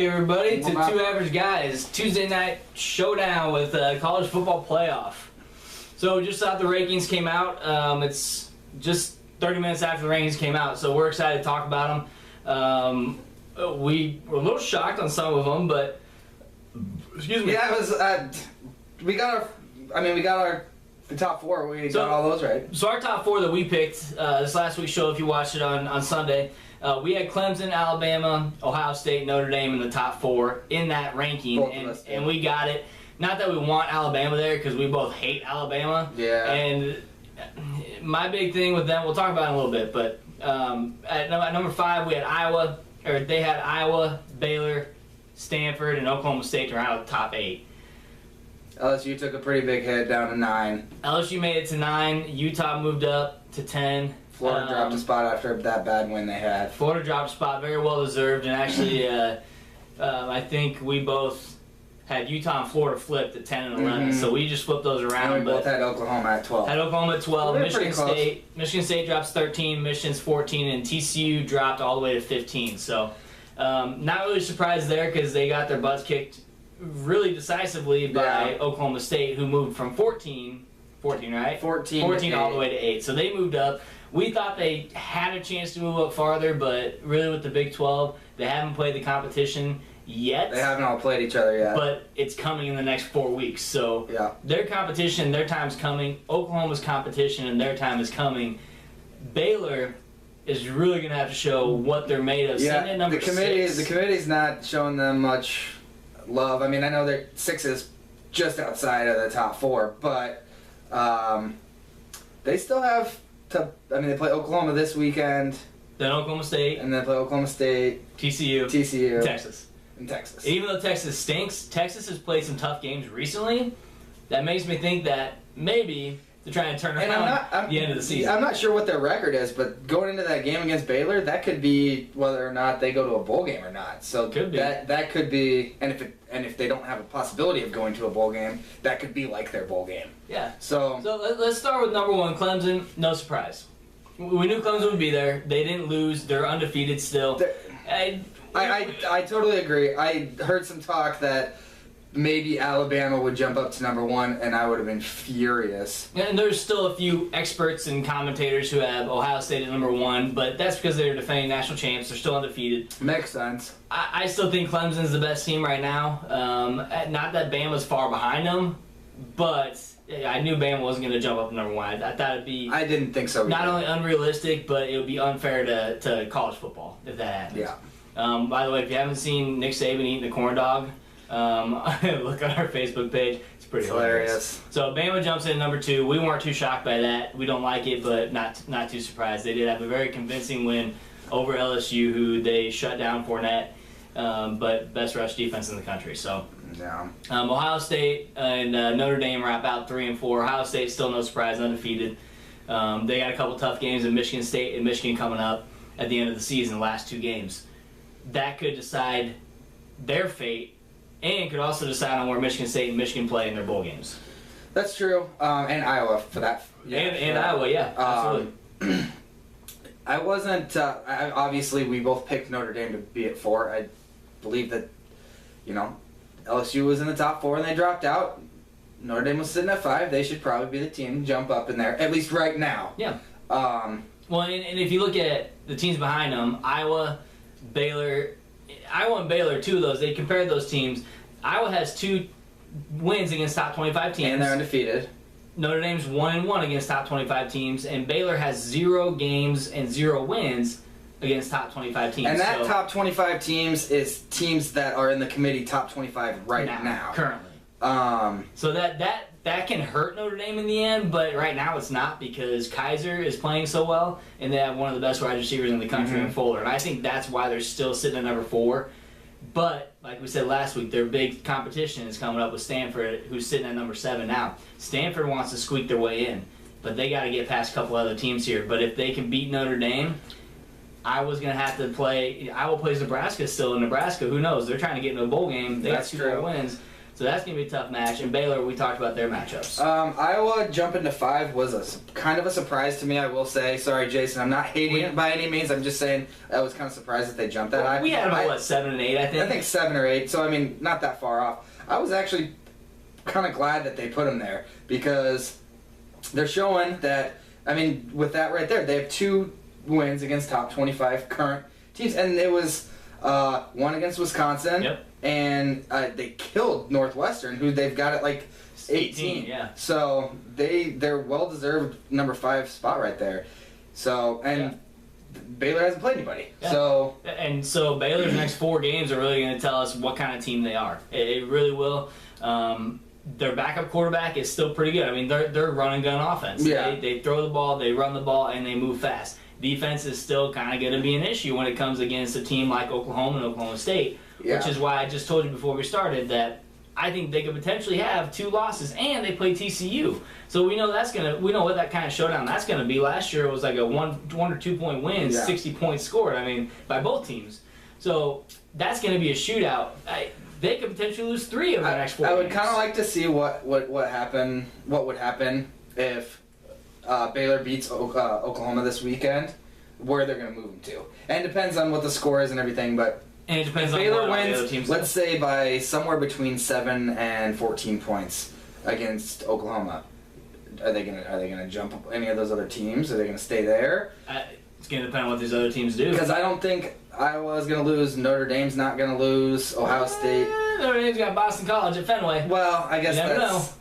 everybody, to Two Average Guys Tuesday night showdown with college football playoff. So just thought the rankings came out. It's just 30 minutes after the rankings came out, so we're excited to talk about them. We were a little shocked on some of them, but excuse me. Yeah, it was. We got the top four. We got all those right. So our top four that we picked this last week's show, if you watched it on Sunday, we had Clemson, Alabama, Ohio State, Notre Dame in the top four in that ranking, and we got it. Not that we want Alabama there because we both hate Alabama. Yeah. And my big thing with them, we'll talk about it in a little bit, but at number 5 we had Iowa, or they had Iowa, Baylor, Stanford, and Oklahoma State around the top 8. LSU took a pretty big hit down to 9. LSU made it to 9. Utah moved up to 10. Florida dropped a spot after that bad win they had. Florida dropped a spot, very well deserved, and actually I think we both had Utah and Florida flipped at 10 and 11, so we just flipped those around. And we both had Oklahoma at 12. Had Oklahoma at 12. Michigan State drops 13, Michigan's 14, and TCU dropped all the way to 15. So not really surprised there because they got their butts kicked really decisively by Oklahoma State, who moved from 14, right? 14 all the way to 8. So they moved up. We thought they had a chance to move up farther, but really with the Big 12, they haven't played the competition yet. They haven't all played each other yet. But it's coming in the next 4 weeks. So their competition, their time's coming. Oklahoma's competition and their time is coming. Baylor is really going to have to show what they're made of. Yeah, the committee's not showing them much love. I mean, I know they're 6 is just outside of the top 4, but they still have they play Oklahoma this weekend. Then Oklahoma State. And then play Oklahoma State. TCU. Texas. And Texas. Even though Texas stinks, Texas has played some tough games recently. That makes me think that maybe they're trying to turn around the end of the season. I'm not sure what their record is, but going into that game against Baylor, that could be whether or not they go to a bowl game or not. So could be. That could be, and if they don't have a possibility of going to a bowl game, that could be like their bowl game. Yeah. So let's start with number 1, Clemson. No surprise. We knew Clemson would be there. They didn't lose. They're undefeated still. I totally agree. I heard some talk that maybe Alabama would jump up to number 1, and I would have been furious. And there's still a few experts and commentators who have Ohio State at number 1, but that's because they're defending national champs. They're still undefeated. Makes sense. I still think Clemson's the best team right now. Not that Bama's far behind them, but I knew Bama wasn't going to jump up to number 1. I thought it'd be... I didn't think so either. Not only unrealistic, but it would be unfair to college football if that happens. Yeah. By the way, if you haven't seen Nick Saban eating the corn dog, look on our Facebook page. It's pretty hilarious. So Bama jumps in at number 2. We weren't too shocked by that. We don't like it, but not too surprised. They did have a very convincing win over LSU, who they shut down Fournette, but best rush defense in the country. So Ohio State and Notre Dame wrap out 3 and 4. Ohio State still no surprise, undefeated. They got a couple tough games in Michigan State and Michigan coming up at the end of the season, the last 2 games. That could decide their fate, and could also decide on where Michigan State and Michigan play in their bowl games. That's true, and Iowa for that. Iowa, yeah, absolutely. I wasn't. Obviously, we both picked Notre Dame to be at 4. I believe that, LSU was in the top 4 and they dropped out. Notre Dame was sitting at 5. They should probably be the team to jump up in there, at least right now. Yeah. Well, and if you look at the teams behind them, Iowa and Baylor, 2 of those, they compared those teams. Iowa has 2 wins against top 25 teams. And they're undefeated. Notre Dame's 1-1 against top 25 teams, and Baylor has 0 games and 0 wins against top 25 teams. And that top 25 teams is teams that are in the committee top 25 right now. Currently. So that can hurt Notre Dame in the end, but right now it's not, because Kaiser is playing so well, and they have one of the best wide receivers in the country in Fuller. And I think that's why they're still sitting at number 4. But, like we said last week, their big competition is coming up with Stanford, who's sitting at number 7 now. Stanford wants to squeak their way in, but they got to get past a couple other teams here. But if they can beat Notre Dame, Iowa's going to have to play. Iowa plays Nebraska still in Nebraska. Who knows? They're trying to get into a bowl game. They got 2 more wins. So that's going to be a tough match. And Baylor, we talked about their matchups. Iowa jumping to 5 was kind of a surprise to me, I will say. Sorry, Jason, I'm not hating it by any means. I'm just saying I was kind of surprised that they jumped that high. We had them at 7 and 8, I think. I think 7 or 8, so I mean, not that far off. I was actually kind of glad that they put them there because they're showing that, I mean, with that right there, they have 2 wins against top 25 current teams, and it was one against Wisconsin. Yep. And they killed Northwestern, who they've got at like 18. Yeah. So they're well deserved number 5 spot right there. So Baylor hasn't played anybody. Yeah. So Baylor's next 4 games are really going to tell us what kind of team they are. It really will. Their backup quarterback is still pretty good. I mean, they're run and gun offense. Yeah. They throw the ball, they run the ball, and they move fast. Defense is still kind of going to be an issue when it comes against a team like Oklahoma and Oklahoma State. Yeah. Which is why I just told you before we started that I think they could potentially have 2 losses, and they play TCU. So we know what that kind of showdown that's gonna be. Last year it was like a 1 or 2 point win, 60 points scored. I mean, by both teams. So that's gonna be a shootout. They could potentially lose 3 of their next 4 I would games. kind of like to see what would happen if Baylor beats Oklahoma this weekend, where they're gonna move them to. And it depends on what the score is and everything, but. And it depends on Baylor what the other wins, teams let's do. say by somewhere between 7 and 14 points against Oklahoma. Are they gonna jump any of those other teams? Are they gonna stay there? It's gonna depend on what these other teams do. Because I don't think Iowa's gonna lose. Notre Dame's not gonna lose. Ohio State. Notre Dame's got Boston College at Fenway. Well, I guess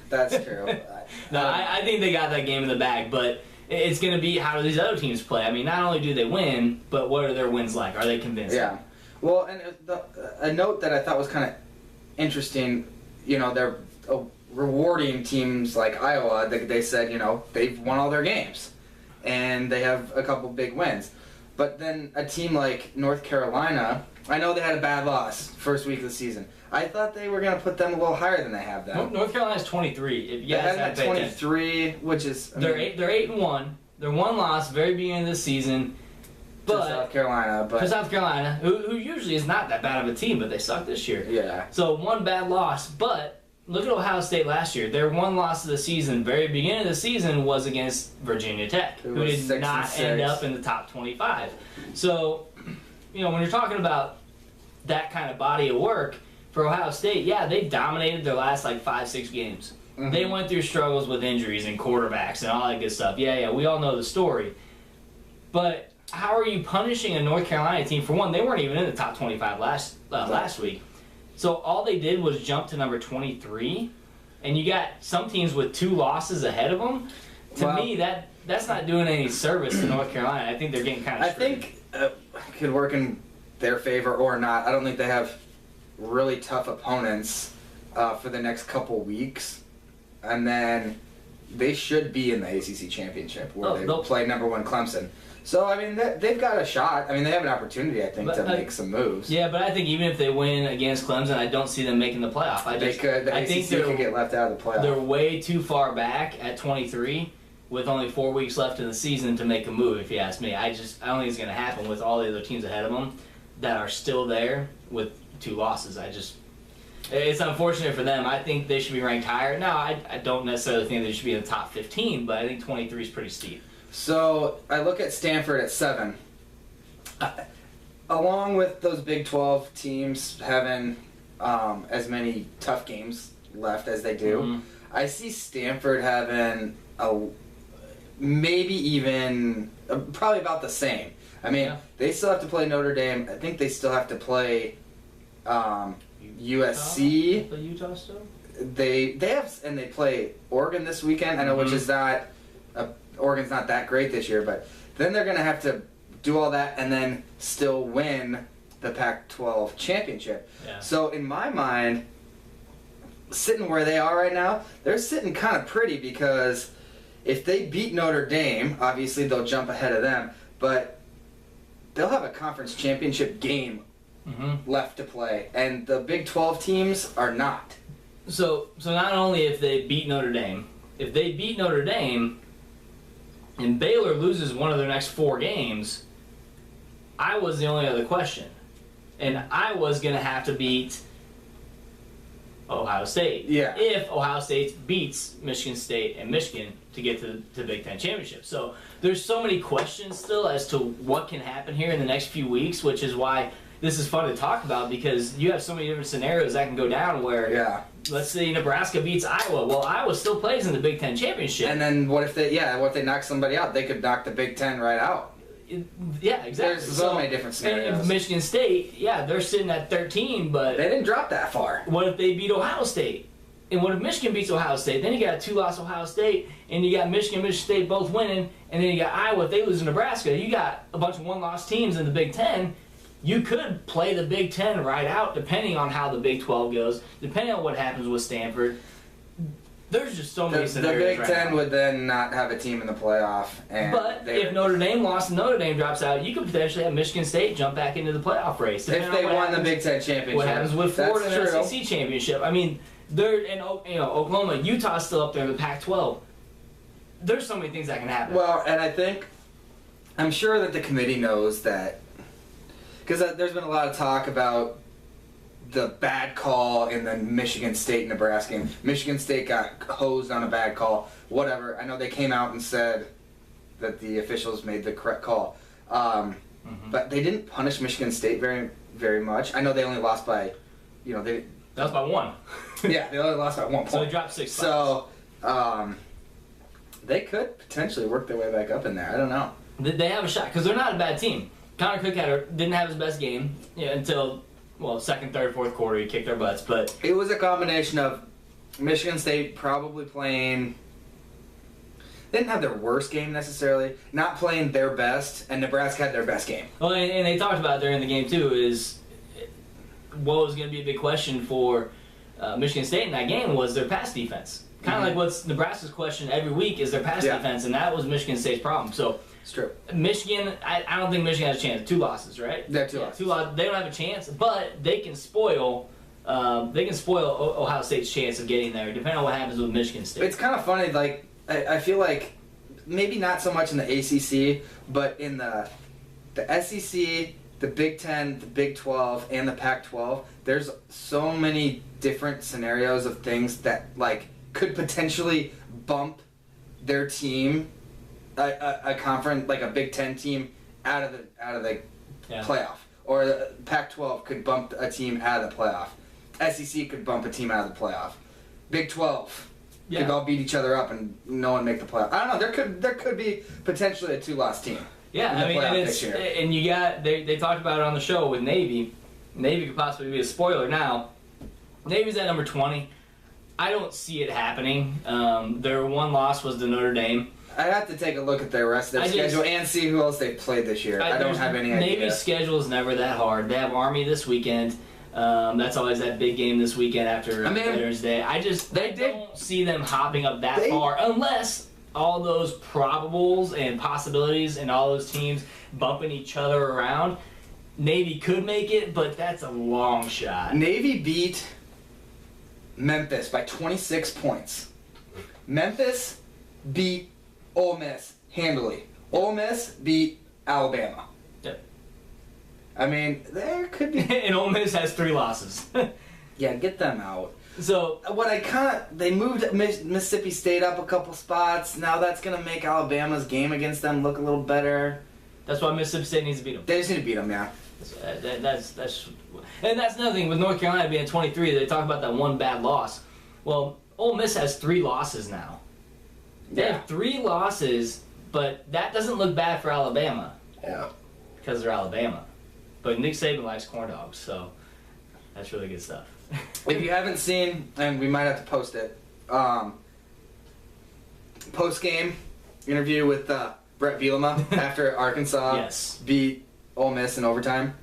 that's true. No, I think they got that game in the bag, but it's gonna be how do these other teams play? I mean, not only do they win, but what are their wins like? Are they convincing? Yeah. Well, and a note that I thought was kind of interesting, they're rewarding teams like Iowa. They said, they've won all their games, and they have a couple big wins. But then a team like North Carolina, I know they had a bad loss first week of the season. I thought they were going to put them a little higher than they have them. North Carolina's 23. If you they guys had them at 23, which is... They're 8-1. They're 1 loss, very beginning of the season. But South Carolina, for South Carolina, who usually is not that bad of a team, but they suck this year. Yeah. So 1 bad loss, but look at Ohio State last year. Their 1 loss of the season, very beginning of the season, was against Virginia Tech, who did not end up in the top 25. So, when you're talking about that kind of body of work for Ohio State, they dominated their last 5-6 games. Mm-hmm. They went through struggles with injuries and quarterbacks and all that good stuff. Yeah, we all know the story, but. How are you punishing a North Carolina team? For one, they weren't even in the top 25 last week. So all they did was jump to number 23, and you got some teams with 2 losses ahead of them. To me, that's not doing any service to North Carolina. I think they're getting kind of screwed. I think it could work in their favor or not. I don't think they have really tough opponents for the next couple weeks. And then they should be in the ACC Championship where they'll play number 1 Clemson. So, I mean, they've got a shot. I mean, they have an opportunity, I think, to make some moves. Yeah, but I think even if they win against Clemson, I don't see them making the playoff. They could. The ACC could get left out of the playoff. They're way too far back at 23 with only 4 weeks left in the season to make a move, if you ask me. I don't think it's going to happen with all the other teams ahead of them that are still there with 2 losses. It's unfortunate for them. I think they should be ranked higher. Now, I don't necessarily think they should be in the top 15, but I think 23 is pretty steep. So I look at Stanford at 7. Along with those Big 12 teams having as many tough games left as they do, I see Stanford having maybe even probably about the same. I mean, they still have to play Notre Dame. I think they still have to play USC. Play Utah still? They play Oregon this weekend. I know, which is not. Oregon's not that great this year, but then they're going to have to do all that and then still win the Pac-12 championship. Yeah. So in my mind, sitting where they are right now, they're sitting kind of pretty because if they beat Notre Dame, obviously they'll jump ahead of them, but they'll have a conference championship game left to play, and the Big 12 teams are not. So not only if they beat Notre Dame, and Baylor loses one of their next 4 games, Iowa's the only other question. And Iowa's going to have to beat Ohio State. Yeah. If Ohio State beats Michigan State and Michigan to get to the Big Ten championship. So there's so many questions still as to what can happen here in the next few weeks, which is why this is fun to talk about, because you have so many different scenarios that can go down where, let's say Nebraska beats Iowa. Well, Iowa still plays in the Big Ten championship. And then what if they knock somebody out? They could knock the Big Ten right out. Yeah, exactly. There's so many different scenarios. And if Michigan State, they're sitting at 13, but they didn't drop that far. What if they beat Ohio State? And what if Michigan beats Ohio State? Then you got a 2-loss Ohio State, and you got Michigan State both winning, and then you got Iowa if they lose to Nebraska. You got a bunch of 1-loss teams in the Big Ten. You could play the Big Ten right out, depending on how the Big 12 goes, depending on what happens with Stanford. There's just so many scenarios. The Big Ten would then not have a team in the playoff. But if Notre Dame lost and Notre Dame drops out, you could potentially have Michigan State jump back into the playoff race. If they won the Big Ten championship. What happens with Florida in the SEC championship? I mean, they're in Oklahoma, Utah's still up there in the Pac-12. There's so many things that can happen. Well, and I'm sure that the committee knows that, because there's been a lot of talk about the bad call in the Michigan State-Nebraska game. Michigan State got hosed on a bad call. Whatever. I know they came out and said that the officials made the correct call. But they didn't punish Michigan State very, very much. I know they only lost by, they lost by 1. Yeah, they only lost by 1 point. So they dropped 6 spots. So, they could potentially work their way back up in there. I don't know. They have a shot, because they're not a bad team. Connor Cook didn't have his best game until, second, third, fourth quarter. He kicked our butts. But it was a combination of Michigan State probably playing. They didn't have their worst game necessarily, not playing their best, and Nebraska had their best game. Well, and they talked about during the game too is what was going to be a big question for Michigan State in that game was their pass defense. Kind of like what's Nebraska's question every week is their pass defense, and that was Michigan State's problem. So it's true. Michigan, I don't think Michigan has a chance. 2 losses, right? They're 2 losses. 2 losses. They don't have a chance, but they can spoil. Ohio State's chance of getting there, depending on what happens with Michigan State. It's kind of funny. Like I feel like maybe not so much in the ACC, but in the SEC, the Big Ten, the Big 12, and the Pac-12. There's so many different scenarios of things that could potentially bump their team, a conference like a Big Ten team out of the playoff, or the Pac-12 could bump a team out of the playoff. SEC could bump a team out of the playoff. Big 12 could all beat each other up and no one make the playoff. I don't know. There could be potentially a 2-loss team. Yeah, I mean, and you got they talked about it on the show with Navy. Navy could possibly be a spoiler now. Navy's at number 20. I don't see it happening. Their 1 loss was to Notre Dame. I have to take a look at the rest of their schedule and see who else they've played this year. I don't have any idea. Navy's schedule is never that hard. They have Army this weekend. That's always that big game this weekend after Veterans Day. I don't see them hopping up that far unless all those probables and possibilities and all those teams bumping each other around. Navy could make it, but that's a long shot. Navy beat Memphis by 26 points. Memphis beat Ole Miss handily. Ole Miss beat Alabama. Yep. I mean, there could be... And Ole Miss has 3 losses. Yeah, get them out. So they moved Mississippi State up a couple spots. Now that's going to make Alabama's game against them look a little better. That's why Mississippi State needs to beat them. They just need to beat them, yeah. And that's another thing with North Carolina being 23. They talk about that 1 bad loss. Well, Ole Miss has 3 losses now. They have 3 losses, but that doesn't look bad for Alabama. Yeah. Because they're Alabama. But Nick Saban likes corn dogs, so that's really good stuff. If you haven't seen, and we might have to post it, post-game interview with Brett Bielema after Arkansas beat Ole Miss in overtime.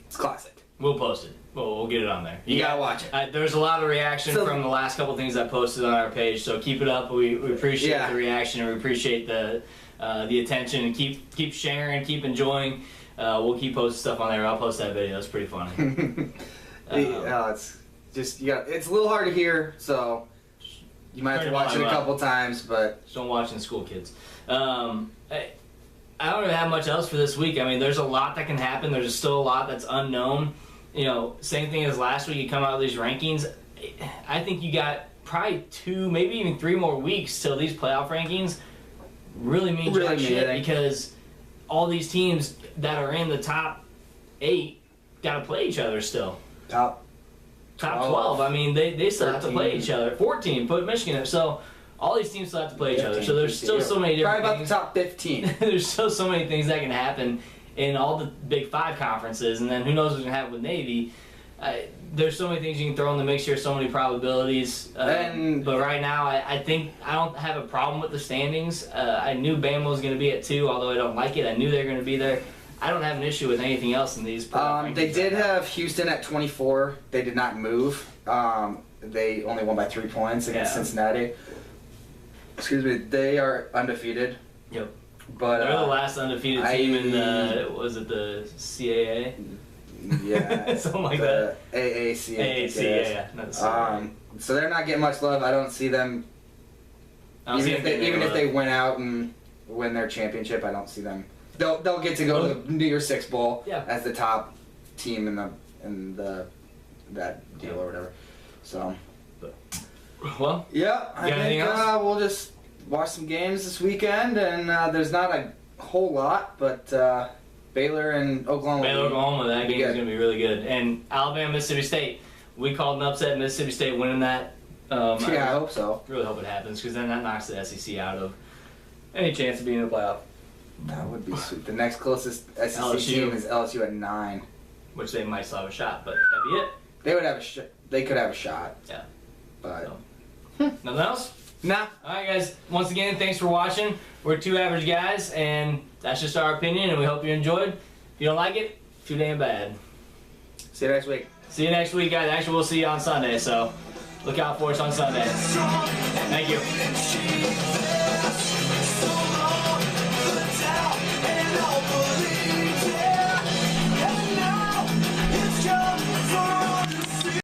It's classic. We'll post it. We'll get it on there. You gotta watch it. There's a lot of reaction from the last couple things I posted on our page, so keep it up. We appreciate the reaction and we appreciate the attention, and keep sharing, keep enjoying. We'll keep posting stuff on there. I'll post that video. It's pretty funny. It's just it's a little hard to hear, so you might have to watch it a couple times, but just don't watch in school, kids. I don't really have much else for this week. I mean, there's a lot that can happen. There's still a lot that's unknown. Same thing as last week. You come out with these rankings. I think you got probably 2, maybe even 3 more weeks till these playoff rankings really mean jack shit, because all these teams that are in the top 8 got to play each other still. Top 12. I mean, they still 13. Have to play each other. 14, put Michigan in. So all these teams still have to play 15, each other. So there's still so many different things. Probably about the top 15. There's still so many things that can happen in all the Big 5 conferences, and then who knows what's going to happen with Navy. There's so many things you can throw in the mixture, so many probabilities. But right now, I think I don't have a problem with the standings. I knew Bama was going to be at 2, although I don't like it. I knew they were going to be there. I don't have an issue with anything else in these. They did have Houston at 24. They did not move. They only won by 3 points against Cincinnati. Excuse me. They are undefeated. Yep. But they're the last undefeated team in the, was it the CAA? Yeah. Something like that. AAC. AAC, yeah. Not the CAA. So they're not getting much love. I don't see them. Even if they win out and win their championship, I don't see them. They'll get to go to the New Year's Six Bowl as the top team in that deal or whatever. So. Well. Yeah, I think we'll just watch some games this weekend, and there's not a whole lot, but Baylor and Oklahoma. That game is going to be really good. And Alabama, Mississippi State. We called an upset. Mississippi State winning that. I hope so. Really hope it happens, because then that knocks the SEC out of any chance of being in the playoff. That would be sweet. The next closest SEC team is LSU at 9, which they might still have a shot, but that'd be it. They would have They could have a shot. Yeah. But nothing else? Nah. All right, guys. Once again, thanks for watching. We're 2 average guys, and that's just our opinion, and we hope you enjoyed. If you don't like it, too damn bad. See you next week. See you next week, guys. Actually, we'll see you on Sunday, so look out for us on Sunday. Thank you.